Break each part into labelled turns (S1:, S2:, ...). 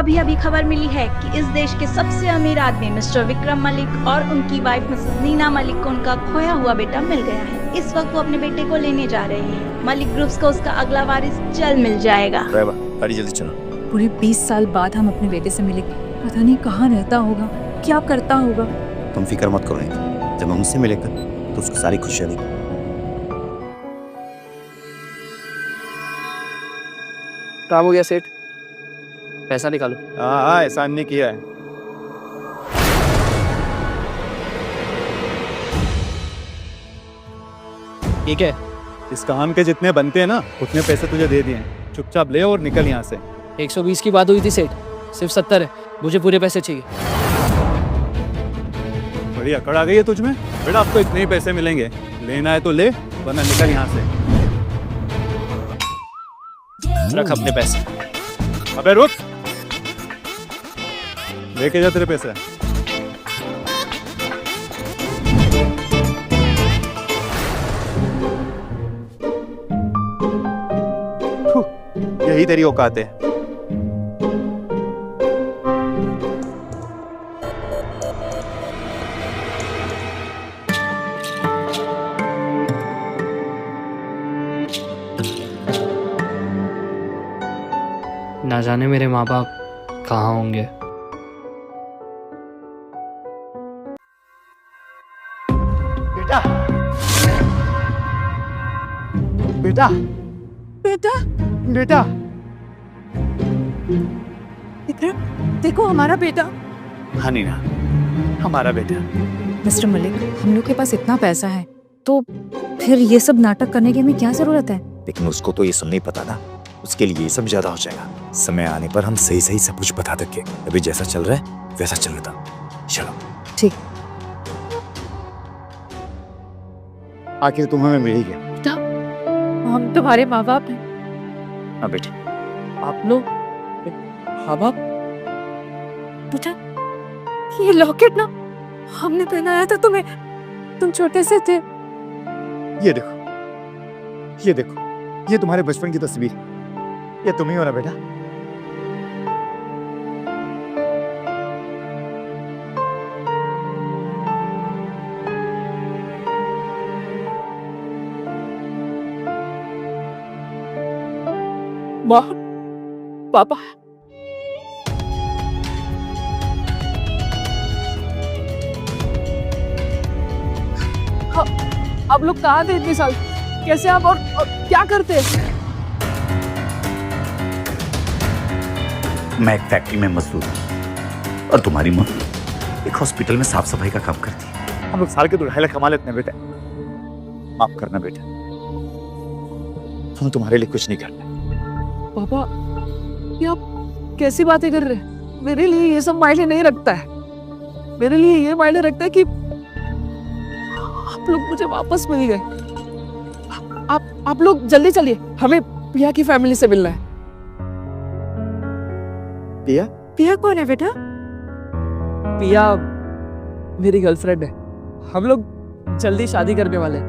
S1: अभी अभी खबर मिली है कि इस देश के सबसे अमीर आदमी मिस्टर विक्रम मलिक और उनकी वाइफ मिसेस नीना मलिक को उनका खोया हुआ बेटा मिल गया है। इस वक्त वो अपने बेटे को लेने जा रहे हैं। मलिक ग्रुप्स को उसका अगला वारिस जल्द मिल जाएगा।
S2: गाड़ी जल्दी चलो।
S3: पूरे 20 साल बाद हम अपने बेटे से मिलेंगे। पता नहीं कहाँ रहता होगा, क्या करता होगा।
S2: तुम फिक्र मत करो, जब हम उससे मिलेगा तो उसको सारी खुशियाँ देंगे।
S4: काम हो गया सेठ, पैसा निकालो।
S5: हाँ, एहसान नहीं किया है।
S4: ठीक है,
S5: इस काम के जितने बनते हैं ना उतने पैसे तुझे दे दिए हैं। चुपचाप ले और निकल यहाँ से।
S4: 120 की बात हुई थी सेठ, सिर्फ 70 है। मुझे पूरे पैसे चाहिए।
S5: बड़ी अकड़ आ गई है तुझमें। बेटा आपको इतने ही पैसे मिलेंगे, लेना है तो ले वरना निकल यहाँ से।
S4: रख अपने पैसे।
S5: अबे रुक, लेके जा तेरे पैसे। यही तेरी औकात है।
S4: ना जाने मेरे माँ बाप कहाँ होंगे।
S5: बेटा, बेटा,
S3: बेटा,
S5: बेटा,
S3: विक्रम, देखो हमारा बेटा।
S5: हाँ नीना, हमारा बेटा।
S3: मिस्टर मलिक, हम लोग के पास इतना पैसा है तो फिर ये सब नाटक करने की हमें क्या जरूरत है?
S2: लेकिन उसको तो ये सब नहीं पता ना, उसके लिए ये सब ज्यादा हो जाएगा। समय आने पर हम सही सही सब कुछ बता देंगे। अभी जैसा चल रहा है वैसा चलने दो। चलो
S3: ठीक।
S5: आखिर तुम हमें मिल ही गए।
S3: बेटा, हम तुम्हारे माँ बाप हैं।
S2: हाँ बेटे।
S4: आप लोग माँ बाप?
S3: बेटा, ये लॉकेट ना हमने पहनाया था तुम्हें, तुम छोटे से थे।
S5: ये देखो, ये देखो, ये तुम्हारे बचपन की तस्वीर। ये तुम ही हो ना बेटा?
S4: माँ, पापा। आप लोग कहाँ थे इतने साल? कैसे आप और क्या करते?
S2: मैं एक फैक्ट्री में मजदूर हूँ और तुम्हारी माँ एक हॉस्पिटल में साफ सफाई का काम करती है।
S5: हम लोग साल के 2.5 लाख कमा लेते हैं बेटे। माफ करना बेटा, हम तुम्हारे लिए कुछ नहीं करते।
S4: पापा, ये आप कैसी बातें कर रहे हैं? मेरे लिए ये सब मायने नहीं रखता है। मेरे लिए ये मायने रखता है कि आप लोग मुझे वापस मिल गए। आप लोग जल्दी चलिए, हमें पिया की फैमिली से मिलना है।
S5: पिया?
S3: पिया कौन है बेटा?
S4: पिया मेरी गर्लफ्रेंड है। हम लोग जल्दी शादी करने वाले हैं।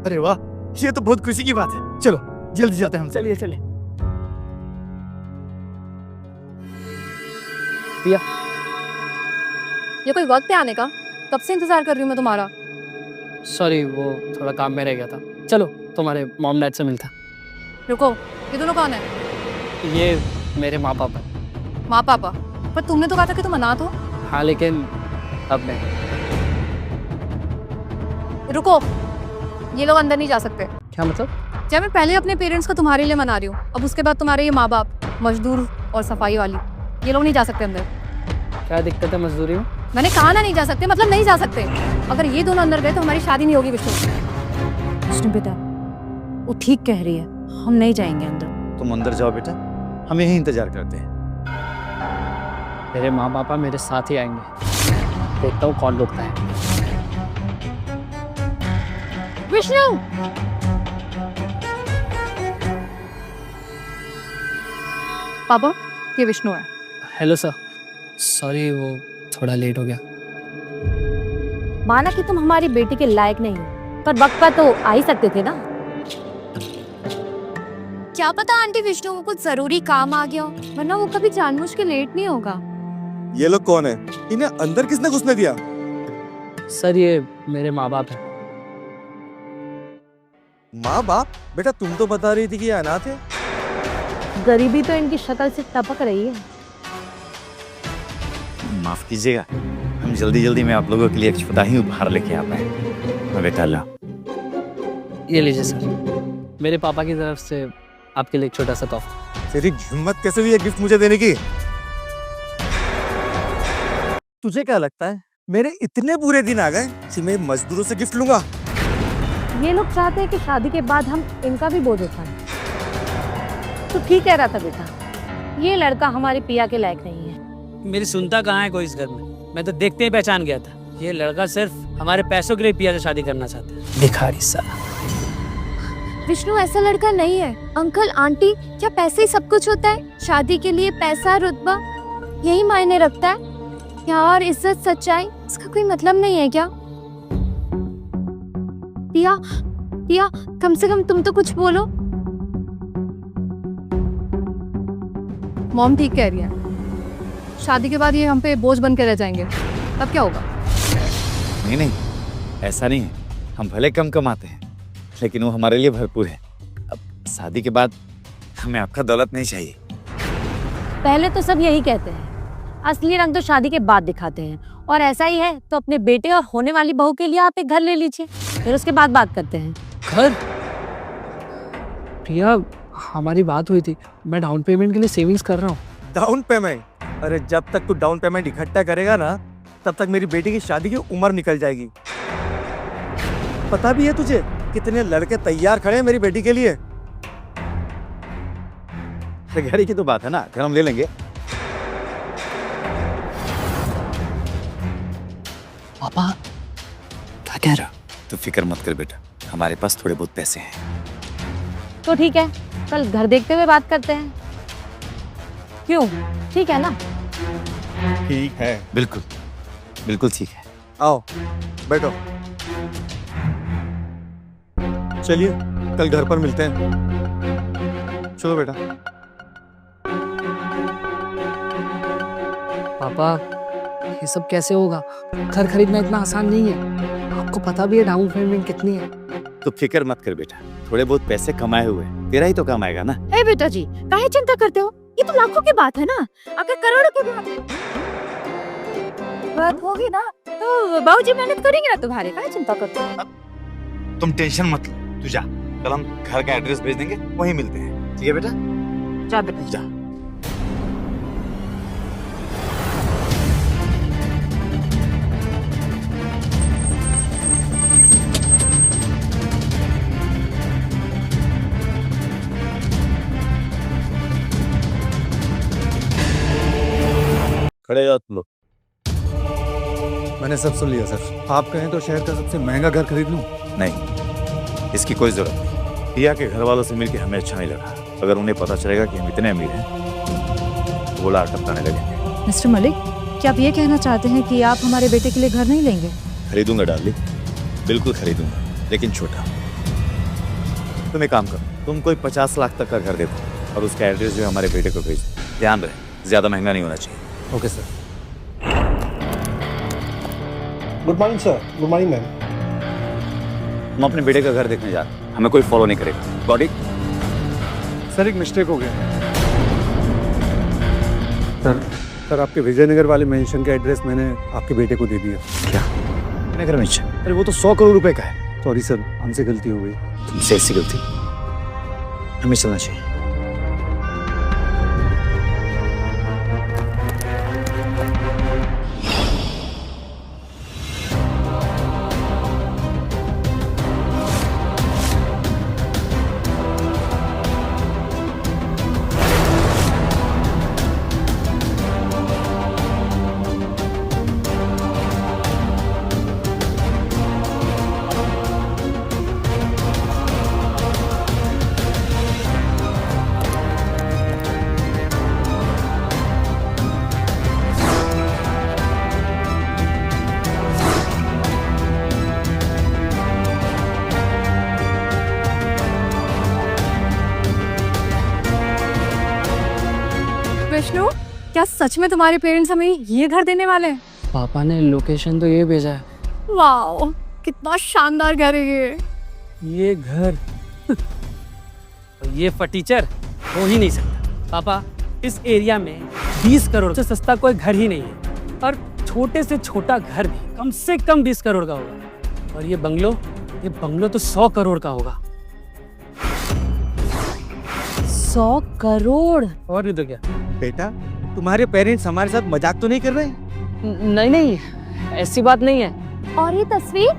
S5: अरे वाह, ये तो बहुत खुशी की बात है। चलो जल्दी जाते हैं हम।
S4: चलिए चलिए। पिया,
S6: ये कोई वक्त है आने का? कब से इंतजार कर रही हूँ मैं तुम्हारा।
S4: सॉरी, वो थोड़ा काम में रह गया था। चलो तुम्हारे मॉम डैड से मिलता।
S6: रुको, ये दोनों कौन है?
S4: ये मेरे माँ बाप हैं।
S6: माँ पापा? पर तुमने तो कहा था कि तुम अनाथ हो।
S4: हाँ, लेकिन अब नहीं।
S6: रुको, ये लोग अंदर नहीं जा सकते।
S4: क्या मतलब?
S6: जब मैं पहले अपने पेरेंट्स को तुम्हारे लिए मना रही हूँ, अब उसके बाद तुम्हारे ये माँ बाप, मजदूर और सफाई वाली, ये लोग नहीं जा सकते अंदर।
S4: क्या दिक्कत है मजदूरी में?
S6: मैंने कहा ना नहीं जा सकते, मतलब नहीं जा सकते। अगर ये दोनों अंदर गए तो हमारी शादी नहीं होगी विष्णु।
S3: विष्णु बेटा, वो ठीक कह रही है, हम नहीं जाएंगे अंदर।
S5: तुम अंदर जाओ बेटा, हम यही इंतजार करते हैं।
S4: मेरे माँ पापा मेरे साथ ही आएंगे। देखता हूँ कौन रुकता है।
S6: विष्णु! पापा, ये विष्णु है।
S4: हेलो सर, सॉरी वो थोड़ा लेट हो गया।
S7: माना कि तुम हमारी बेटी के लायक नहीं हो, पर वक्त पर तो आ ही सकते थे ना।
S6: क्या पता आंटी विष्णु को कुछ जरूरी काम आ गया हो, वरना वो कभी जानबूझ के लेट नहीं होगा।
S7: ये लोग कौन है? इन्हें अंदर किसने घुसने दिया?
S4: सर ये मेरे माँ बाप है।
S7: माँ बाप? बेटा तुम तो बता रही थी कि ये अनाथ है।
S3: गरीबी तो इनकी शक्ल से टपक रही है।
S2: माफ कीजिएगा, हम जल्दी जल्दी में आप लोगों के लिए एक छोटा ही उपहार लेके आ पाए। हाँ बेटा ला।
S4: ये लीजिए सर, मेरे पापा की तरफ से आपके लिए एक छोटा सा तोहफा।
S7: तेरी हिम्मत कैसे हुई ये गिफ्ट मुझे देने की? तुझे क्या लगता है मेरे इतने बुरे दिन आ गए कि मैं मजदूरों से गिफ्ट लूंगा?
S3: ये लोग चाहते हैं कि शादी के बाद हम इनका भी बोझ उठाएं। तो ठीक कह रहा था बेटा, ये लड़का हमारे पिया के लायक नहीं है।
S8: मेरी सुनता कहाँ है कोई इस घर में? मैं तो देखते ही पहचान गया था। ये लड़का सिर्फ हमारे पैसों के लिए पिया से शादी करना चाहता है। भिखारी सा।
S6: विष्णु ऐसा लड़का नहीं है। अंकल आंटी, क्या पैसे ही सब कुछ होता है? शादी के लिए पैसा रुतबा यही मायने रखता है? प्यार इज्जत सच्चाई इसका कोई मतलब नहीं है क्या? पिया पिया, कम से कम तुम तो कुछ बोलो। मॉम ठीक कह रही है, शादी के बाद ये हम पे बोझ बन के रह जाएंगे, तब क्या होगा?
S2: नहीं नहीं, ऐसा नहीं है। हम भले कम कमाते हैं लेकिन वो हमारे लिए भरपूर है। अब शादी के बाद हमें आपका दौलत नहीं चाहिए।
S3: पहले तो सब यही कहते हैं, असली रंग तो शादी के बाद दिखाते हैं। और ऐसा ही है तो अपने बेटे और होने वाली बहू के लिए आप एक घर ले लीजिए, फिर उसके बाद बात करते हैं।
S4: घर? प्रिया, हमारी बात हुई थी, मैं डाउन पेमेंट के लिए सेविंग्स कर रहा हूँ।
S7: Down payment? अरे जब तक तू डाउन पेमेंट इकट्ठा करेगा ना, तब तक मेरी बेटी की शादी की उम्र निकल जाएगी। पता भी है तुझे कितने लड़के तैयार खड़े हैं मेरी बेटी के लिए?
S2: घर ही की तो बात है ना, घर हम ले लेंगे।
S4: पापा क्या कह रहा?
S2: तो फिक्र मत कर बेटा, हमारे पास थोड़े बहुत पैसे हैं।
S3: तो ठीक है, कल घर देखते हुए बात करते हैं। क्यों, ठीक है ना?
S7: ठीक है।
S2: बिल्कुल बिल्कुल ठीक है।
S7: आओ बैठो। चलिए कल घर पर मिलते हैं। चलो बेटा।
S4: पापा ये सब कैसे होगा? घर खरीदना इतना आसान नहीं है। आपको पता भी है डाउन पेमेंट कितनी है।
S2: तो फिक्र मत कर बेटा, थोड़े बहुत पैसे कमाए हुए तेरा ही तो काम आएगा ना।
S3: ए बेटा जी, काहे चिंता करते हो? ये तो लाखों की बात है ना, अगर करोड़ों की बात होगी ना तो बाबूजी मेहनत करेंगे ना तुम्हारे, काहे चिंता करते हो?
S2: तुम टेंशन मत लो, तू जा, कल हम घर का एड्रेस भेज देंगे, वहीं मिलते हैं। ठीक है बेटा?
S3: जा बेटा
S2: जा।
S7: खड़े जाओ तुम लोग। मैंने सब सुन लिया सर। आप कहें तो शहर का सबसे महंगा घर खरीद लूं?
S2: नहीं, इसकी कोई जरूरत नहीं। पिया के घर वालों से मिलकर हमें अच्छा नहीं लगा। अगर उन्हें पता चलेगा कि हम इतने अमीर हैं तो वो लाड टपकाने लगेंगे।
S6: मिस्टर मलिक, क्या आप ये कहना चाहते हैं कि आप हमारे बेटे के लिए घर नहीं लेंगे?
S2: खरीदूंगा डार्लिंग, बिल्कुल खरीदूंगा, लेकिन छोटा। तुम एक काम करो, तुम कोई 50 लाख तक का घर दे दो और उसका एड्रेस जो हमारे बेटे को भेज दो। ध्यान रहे, ज्यादा महंगा नहीं होना चाहिए।
S7: Okay sir.
S9: Good morning sir. Good morning ma'am.
S2: हम अपने बेटे का घर देखने जा रहे हैं, हमें कोई फॉलो नहीं करेगा। Got it?
S7: सर एक मिस्टेक हो गया। सर आपके विजयनगर वाले मेंशन का एड्रेस मैंने आपके बेटे को दे दिया।
S2: क्या नगर में? अरे वो तो 100 करोड़ रुपए का है।
S7: सॉरी सर, हमसे गलती हो गई।
S2: तुमसे ऐसी गलती हमें चलना चाहिए।
S3: क्या सच में तुम्हारे पेरेंट्स हमें ये घर देने वाले हैं?
S8: पापा ने लोकेशन तो ये भेजा है।
S3: वाओ, कितना शानदार घर है
S8: ये घर और ये फर्नीचर हो ही नहीं सकता। पापा, इस एरिया में 20 करोड़ से सस्ता कोई घर ही नहीं है, और छोटे से छोटा घर भी कम से कम 20 करोड़ का होगा, और ये बंगलो तो 100 करोड़ का होगा।
S3: 100 करोड़?
S8: और नहीं तो क्या।
S7: बेटा, तुम्हारे पेरेंट्स हमारे साथ मजाक तो नहीं कर रहे?
S8: नहीं नहीं, ऐसी बात नहीं है।
S6: और ये तस्वीर?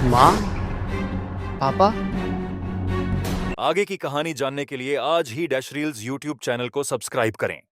S8: माँ, पापा,
S10: आगे की कहानी जानने के लिए आज ही डैश रील्स यूट्यूब चैनल को सब्सक्राइब करें